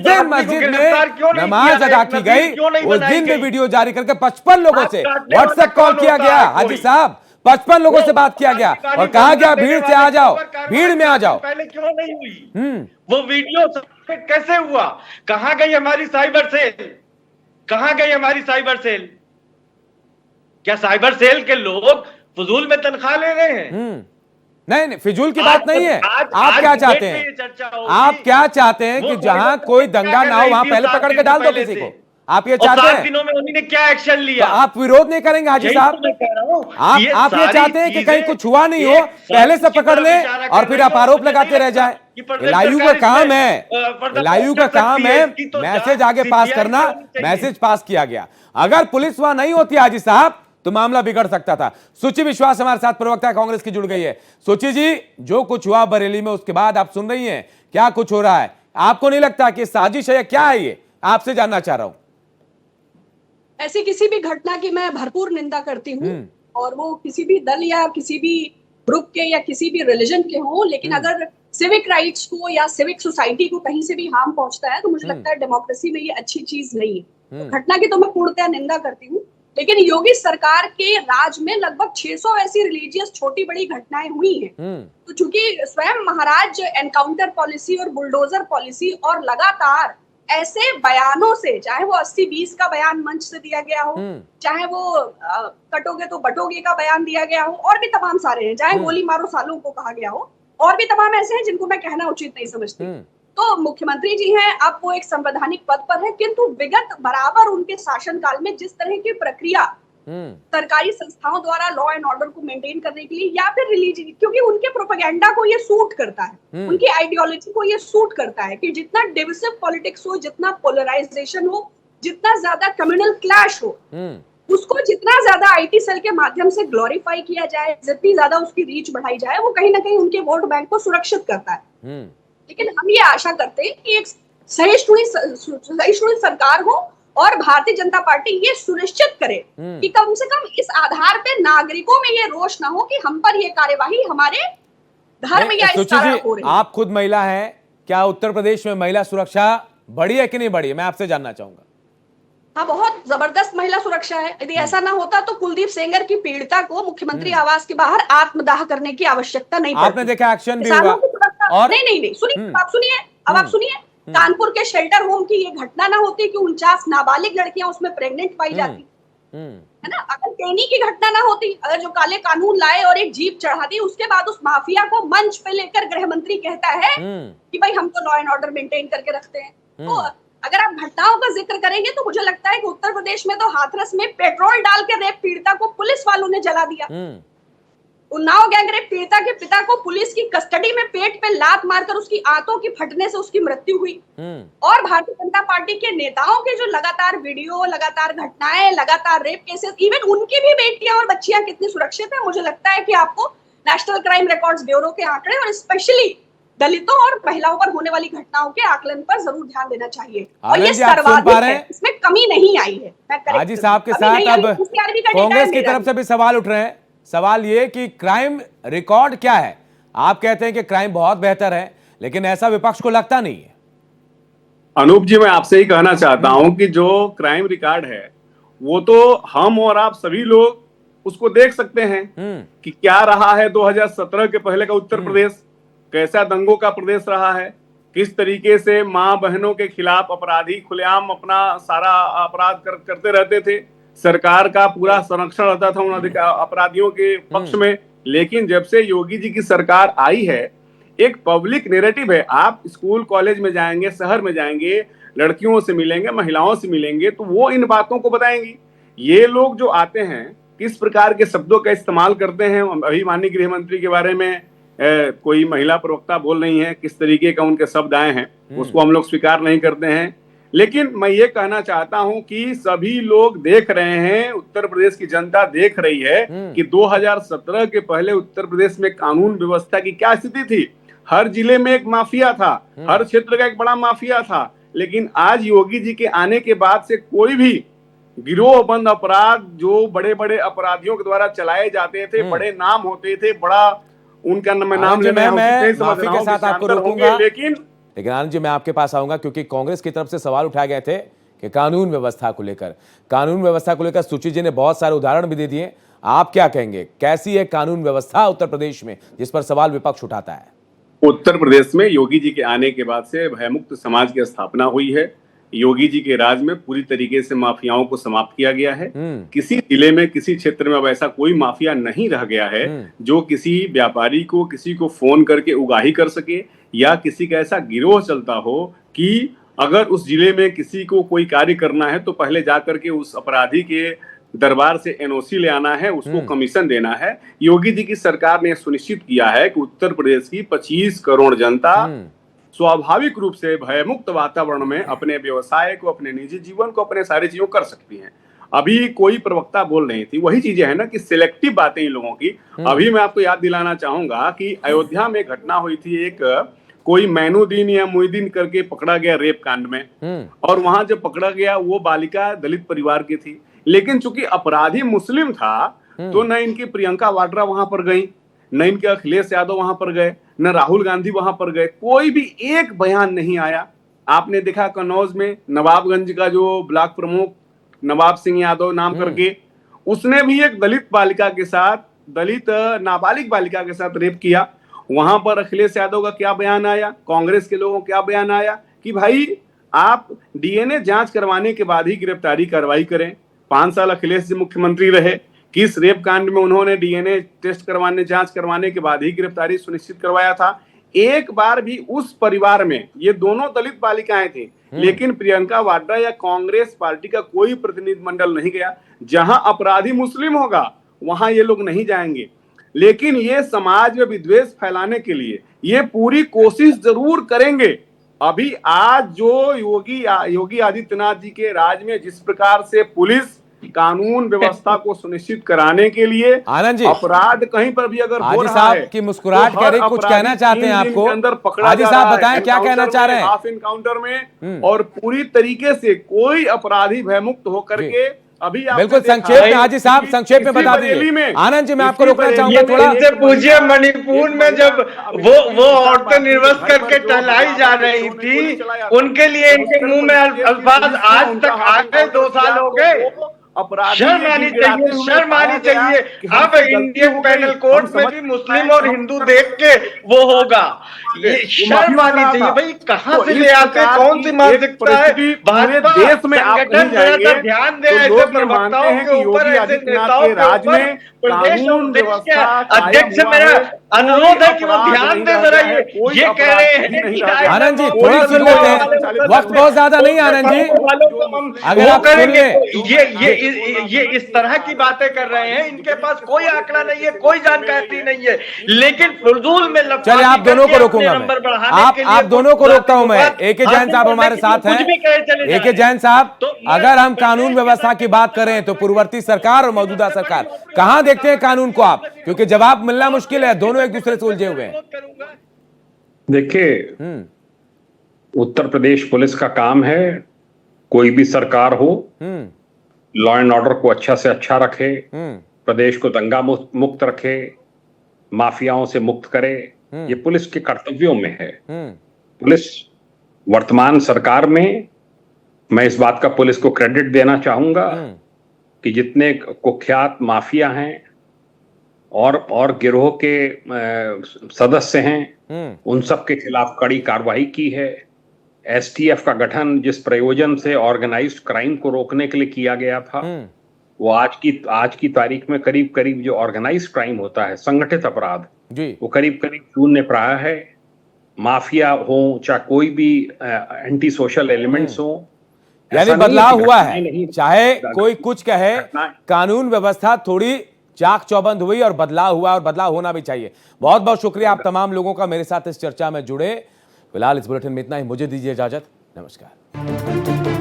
दिन मस्जिद में नमाज अदा की गई उस दिन भी वीडियो जारी करके 55 लोगों से व्हाट्सएप कॉल किया गया। हाजी साहब, 55 लोगों से बात किया गया और कहा गया भीड़ से आ जाओ, भीड़ में आ जाओ। पहले क्यों नहीं हुई? वो वीडियो कैसे हुआ? कहां गई हमारी साइबर सेल? कहां गई हमारी साइबर सेल? क्या साइबर सेल के लोग फजूल में तनख्वाह ले रहे हैं? नहीं, फिजूल की बात नहीं है। आप क्या चाहते हैं? आप क्या चाहते हैं कि जहां कोई दंगा ना हो वहां पहले पकड़ के डाल दो किसी को? आप ये चाहते हैं? 7 दिनों में उन्होंने क्या एक्शन लिया? तो आप विरोध नहीं करेंगे हाजी साहब? आप ये चाहते हैं कि कहीं कुछ हुआ नहीं हो, पहले से पकड़ ले और फिर आप आरोप लगाते रह जाए। एलआईयू का काम है, एलआईयू का काम है मैसेज आगे पास करना। मैसेज पास किया गया। अगर पुलिस वहां नहीं होती हाजी साहब तो मामला बिगड़ सकता था। सुचि विश्वास हमारे साथ प्रवक्ता कांग्रेस की जुड़ गई है। सुचि जी, जो कुछ हुआ बरेली में उसके बाद आप सुन रही हैं क्या कुछ हो रहा है, आपको नहीं लगता कि साजिश है या क्या है? ये आपसे जानना चाह रहा हूं। ऐसी किसी भी घटना की मैं भरपूर निंदा करती हूँ, और वो किसी भी दल या किसी भी ग्रुप के या किसी भी रिलीजन के हो। लेकिन अगर सिविक राइट्स को या सिविक सोसाइटी को कहीं से भी हार्म पहुंचता है तो मुझे लगता है डेमोक्रेसी में ये अच्छी चीज नहीं है। तो घटना की तो मैं पूर्णतः निंदा करती हूँ, लेकिन योगी सरकार के राज में लगभग 600 ऐसी रिलीजियस छोटी बड़ी घटनाएं हुई हैं। तो चूंकि स्वयं महाराज एनकाउंटर पॉलिसी और बुलडोजर पॉलिसी और लगातार ऐसे बयानों से, चाहे वो 80-20 का बयान मंच से दिया गया हो, चाहे वो कटोगे तो बटोगे का बयान दिया गया हो, और भी तमाम सारे हैं, चाहे गोली मारो सालों को कहा गया हो, और भी तमाम ऐसे हैं जिनको मैं कहना उचित नहीं समझती। तो मुख्यमंत्री जी हैं, अब वो एक संवैधानिक पद पर है, किंतु विगत बराबर उनके शासनकाल में जिस तरह की प्रक्रिया सरकारी संस्थाओं द्वारा लॉ एंड ऑर्डर को मेंटेन करने के लिए या फिर रिलीजन, क्योंकि उनके प्रोपेगेंडा को ये सूट करता है, उनकी आइडियोलॉजी को ये सूट करता है कि जितना डिविसिव पॉलिटिक्स हो, जितना पोलराइजेशन हो, जितना ज्यादा कम्युनल क्लैश हो, उसको जितना ज्यादा आईटी सेल के माध्यम से ग्लोरीफाई किया जाए, जितनी ज्यादा उसकी रीच बढ़ाई जाए, वो कहीं ना कहीं उनके वोट बैंक को सुरक्षित करता है। लेकिन हम ये आशा करते हैं कि एक सहिष्णु सरकार हो और भारतीय जनता पार्टी ये सुनिश्चित करे कि कम से कम इस आधार पे नागरिकों में ये रोष ना हो कि हम पर ये कार्यवाही हमारे धर्म या इस तरह हो रही है। आप खुद महिला हैं, क्या उत्तर प्रदेश में महिला सुरक्षा बढ़ी है कि नहीं बढ़ी है? मैं आपसे जानना चाहूंगा। हाँ, बहुत जबरदस्त महिला सुरक्षा है। यदि ऐसा ना होता तो कुलदीप सेंगर की पीड़िता को मुख्यमंत्री आवास के बाहर आत्मदाह करने की आवश्यकता नहीं पड़ती। आपने देखा एक्शन भी हुआ। और नहीं सुनिए, अब आप सुनिए, कानपुर के शेल्टर होम की ये घटना ना होती कि 49 नाबालिग लड़कियां उसमें प्रेग्नेंट पाई जाती, है ना। अगर टेनी की घटना ना होती, अगर जो काले कानून लाए और एक जीप चढ़ा दी, उसके बाद उस माफिया को मंच पे लेकर गृह मंत्री कहता है कि भाई हम तो लॉ एंड ऑर्डर मेंटेन करके रखते हैं। तो अगर आप घटनाओं का जिक्र करेंगे तो मुझे लगता है कि उत्तर प्रदेश में तो हाथरस में पेट्रोल डाल के रेप पीड़िता को पुलिस वालों ने जला दिया। उन्नाव गैंगरेप पीड़िता के पिता को पुलिस की कस्टडी में पेट पे लात मारकर उसकी आंतों की फटने से उसकी मृत्यु हुई। और भारतीय जनता पार्टी के नेताओं के जो लगातार वीडियो, लगातार घटनाएं, लगातार रेप केसेस, इवन उनकी भी बेटियां और बच्चियां कितनी सुरक्षित है, मुझे लगता है कि आपको नेशनल क्राइम रिकॉर्ड्स ब्यूरो के आंकड़े और स्पेशली दलितों और महिलाओं पर होने वाली घटनाओं के आकलन पर जरूर ध्यान देना चाहिए। और ये आनंद जी, आप सुन पा सर्वाधिक रहे है, हैं? इसमें कमी नहीं आई है। हाजी साहब के साथ अब कांग्रेस की तरफ से भी सवाल उठ रहे हैं। सवाल ये कि क्राइम रिकॉर्ड क्या है? आप कहते हैं कि क्राइम बहुत बेहतर है, लेकिन ऐसा विपक्ष को लगता नहीं है। अनूप जी, मैं आपसे ही कहना चाहता हूं कि जो क्राइम रिकॉर्ड है वो तो हम और आप सभी लोग उसको देख सकते हैं कि क्या रहा है 2017 के पहले का उत्तर प्रदेश, कैसा दंगों का प्रदेश रहा है, किस तरीके से मां बहनों के खिलाफ अपराधी खुलेआम अपना सारा अपराध करते रहते थे। सरकार का पूरा संरक्षण रहता था उन अपराधियों के पक्ष में। लेकिन जब से योगी जी की सरकार आई है, एक पब्लिक नैरेटिव है। आप स्कूल कॉलेज में जाएंगे, शहर में जाएंगे, लड़कियों से मिलेंगे, महिलाओं से मिलेंगे, तो वो इन बातों को बताएंगी। ये लोग जो आते हैं किस प्रकार के शब्दों का इस्तेमाल करते हैं। अभी माननीय गृह मंत्री के बारे में कोई महिला प्रवक्ता बोल रही है, किस तरीके का उनके शब्द आए हैं, उसको हम लोग स्वीकार नहीं करते हैं। लेकिन मैं ये कहना चाहता हूं कि सभी लोग देख रहे हैं, उत्तर प्रदेश की जनता देख रही है कि 2017 के पहले उत्तर प्रदेश में कानून व्यवस्था की क्या स्थिति थी। हर जिले में एक माफिया था, हर क्षेत्र का एक बड़ा माफिया था। लेकिन आज योगी जी के आने के बाद से कोई भी गिरोहबंद अपराध जो बड़े बड़े अपराधियों के द्वारा चलाए जाते थे, बड़े नाम होते थे, बड़ा उनका नाम लेना मैं माफी के साथ आपको रोकूंगा, लेकिन आनंद जी मैं आपके पास आऊंगा, क्योंकि कांग्रेस की तरफ से सवाल उठाए गए थे कि कानून व्यवस्था को लेकर सुची जी ने बहुत सारे उदाहरण भी दे दिए। आप क्या कहेंगे, कैसी है कानून व्यवस्था उत्तर प्रदेश में, जिस पर सवाल विपक्ष उठाता है? उत्तर प्रदेश में योगी जी के आने के बाद से भयमुक्त समाज की स्थापना हुई है। योगी जी के राज में पूरी तरीके से माफियाओं को समाप्त किया गया है। किसी जिले में, किसी क्षेत्र में अब ऐसा कोई माफिया नहीं रह गया है जो किसी व्यापारी को, किसी को फोन करके उगाही कर सके, या किसी का ऐसा गिरोह चलता हो कि अगर उस जिले में किसी को कोई कार्य करना है तो पहले जाकर के उस अपराधी के दरबार से एनओसी ले आना है, उसको कमीशन देना है। योगी जी की सरकार ने सुनिश्चित किया है कि उत्तर प्रदेश की 25 करोड़ जनता स्वाभाविक रूप से भयमुक्त वातावरण में अपने व्यवसाय को, अपने निजी जीवन को, अपने सारी चीजों कर सकती हैं। अभी कोई प्रवक्ता बोल रही थी, वही चीजें है ना कि सिलेक्टिव बातें इन लोगों की। अभी मैं आपको याद दिलाना चाहूंगा कि अयोध्या में घटना हुई थी, एक कोई मैनुद्दीन या मुहिद्दीन करके पकड़ा गया रेप कांड में, और वहां जब पकड़ा गया वो बालिका दलित परिवार की थी। लेकिन चूंकि अपराधी मुस्लिम था तो न इनकी प्रियंका वाड्रा वहां पर गई, न इनके अखिलेश यादव वहां पर गए, न राहुल गांधी वहां पर गए, कोई भी एक बयान नहीं आया। आपने देखा कन्नौज में नवाबगंज का जो ब्लॉक प्रमुख नवाब सिंह यादव नाम करके, उसने भी एक दलित बालिका के साथ, दलित नाबालिग बालिका के साथ रेप किया। वहां पर अखिलेश यादव का क्या बयान आया, कांग्रेस के लोगों का क्या बयान आया कि भाई आप डीएनए जांच करवाने के बाद ही गिरफ्तारी कार्रवाई करें। 5 साल अखिलेश जी मुख्यमंत्री रहे, किस रेप कांड में उन्होंने डीएनए टेस्ट करवाने, जांच करवाने के बाद ही गिरफ्तारी सुनिश्चित करवाया था। एक बार भी उस परिवार में, ये दोनों दलित बालिकाएं थी, लेकिन प्रियंका वाड्रा या कांग्रेस पार्टी का कोई प्रतिनिधिमंडल नहीं गया। जहां अपराधी मुस्लिम होगा वहां ये लोग नहीं जाएंगे। लेकिन ये समाज में विद्वेष फैलाने के लिए ये पूरी कोशिश जरूर करेंगे। अभी आज जो योगी आदित्यनाथ जी के राज में जिस प्रकार से पुलिस कानून व्यवस्था को सुनिश्चित कराने के लिए, आनंद जी, अपराध कहीं पर भी अगर हो रहा साहब है की मुस्कुराहट कह रही, कुछ कहना चाहते हैं आपको? अंदर पकड़ा हाजी साहब बताएं क्या कहना चाह रहे हैं? हाफ इनकाउंटर में, और पूरी तरीके से कोई अपराधी भयमुक्त होकर के अभी बिल्कुल संक्षेप में, हाजी साहब संक्षेप में बता दीजिए। आनंद जी मैं आपको रोकना चाहूंगा थोड़ा। इनसे पूछिए, मणिपुर में जब वो औरतें निर्वस्त्र करके टहलाई जा रही थी, उनके लिए इनके मुंह में अल्फाज आज तक आ गए, 2 साल हो गए। शर्म आनी चाहिए, शर्म आनी चाहिए। अब इंडियन पैनल कोड में भी मुस्लिम और हिंदू देख के वो होगा, ये शर्म आनी चाहिए। भाई कहाँ से ले आते, कौन सी मानसिकता है? भाजपा देश में संगठन जरा ध्यान दे ऐसे प्रवक्ताओं के ऊपर, ऐसे नेताओं के ऊपर। प्रदेश अध्यक्ष से मेरा अनुरोध है कि वो ध्यान दे जरा। ये कह रहे हैं आनंद जी थोड़ा सुन लेते हैं, वक्त बहुत ज्यादा नहीं। आनंद जी अगर आप सुन ले, ये इस तरह की बातें कर रहे हैं, इनके पास कोई आंकड़ा नहीं है, कोई जानकारी नहीं है, लेकिन फुजूल में चलिए आप दोनों को रोकूंगा मैं, आप दोनों को रोकता हूं मैं। AK जैन साहब हमारे साथ हैं। AK जैन साहब, अगर हम कानून व्यवस्था की बात करें तो पूर्ववर्ती सरकार और मौजूदा सरकार कहां देखते हैं कानून को आप? क्योंकि जवाब मिलना मुश्किल है, दोनों एक दूसरे से उलझे हुए हैं। देखिए, उत्तर प्रदेश पुलिस का काम है, कोई भी सरकार हो, लॉ एंड ऑर्डर को अच्छा से अच्छा रखे, प्रदेश को दंगा मुक्त रखे, माफियाओं से मुक्त करे। ये पुलिस के कर्तव्यों में है। पुलिस वर्तमान सरकार में, मैं इस बात का पुलिस को क्रेडिट देना चाहूंगा कि जितने कुख्यात माफिया हैं और गिरोह के सदस्य हैं, उन सब के खिलाफ कड़ी कार्रवाई की है। एसटीएफ का गठन जिस प्रयोजन से ऑर्गेनाइज्ड क्राइम को रोकने के लिए किया गया था, वो आज की तारीख में करीब करीब जो ऑर्गेनाइज्ड क्राइम होता है, संगठित अपराध, वो करीब करीब शून्य प्राय है। माफिया हो चाहे कोई भी एंटी सोशल एलिमेंट्स हो, यानी बदलाव हुआ है। चाहे कोई कुछ कहे, कानून व्यवस्था थोड़ी चाक चौबंद हुई और बदलाव हुआ, और बदलाव होना भी चाहिए। बहुत बहुत शुक्रिया आप तमाम लोगों का मेरे साथ इस चर्चा में जुड़े। फिलहाल इस बुलेटिन में इतना ही, मुझे दीजिए इजाजत। नमस्कार।